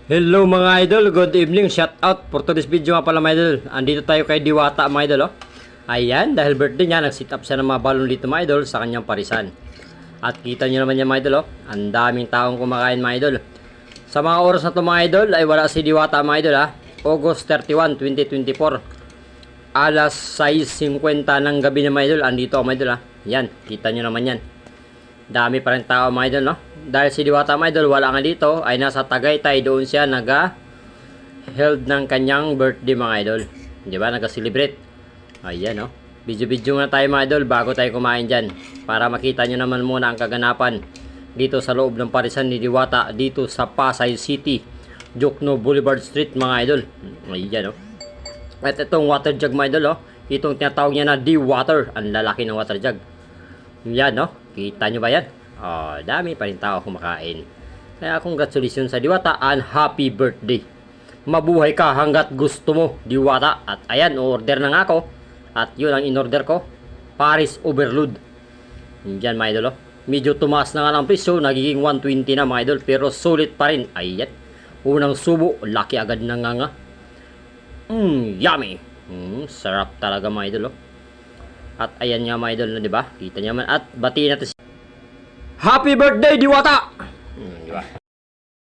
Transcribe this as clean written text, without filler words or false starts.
Hello mga idol, good evening, shout out for today's video nga pala mga idol. Andito tayo kay Diwata mga idol, oh. Ayan, dahil birthday niya, nag-sit up siya ng mga balon dito mga idol sa kanyang parisan. At kita nyo naman yan mga idol, oh. Ang daming taong kumakain mga idol. Sa mga oras na to mga idol ay wala si Diwata mga idol, ha. August 31, 2024. Alas 6:50 ng gabi na mga idol, andito mga idol, ha. Yan, kita nyo naman yan. Dami pa rin tao mga idol, no? Dahil si Diwata mga idol wala nga dito, ay nasa Tagaytay, doon siya held ng kanyang birthday mga idol. Di ba? Nag-celebrate. Ayan, no? Video-video muna tayo mga idol bago tayo kumain dyan. Para makita nyo naman muna ang kaganapan dito sa loob ng parisan ni Diwata dito sa Pasay City, Jokno Boulevard Street mga idol. Ayan, no? At itong water jug mga idol, oh. Itong tinatawag niya na D-Water. Ang lalaki ng water jug. Yan, no? Kita nyo ba yan? Oh, dami pa rin tao kumakain. Kaya congratulations sa Diwata and happy birthday. Mabuhay ka hanggat gusto mo, Diwata. At ayan, order na nga ako. At yun ang in-order ko. Paris Overload. Yan mga idol, oh. Medyo tumaas na nga ng presyo. Nagiging 120 na mga idol. Pero sulit pa rin. Ayan. Unang subo. Laki agad na nga. Yummy. Sarap talaga mga idol, oh. At ayan nga mga idol, di ba? Kita niyo man. At batiin natin. Happy birthday, Diwata! Di ba?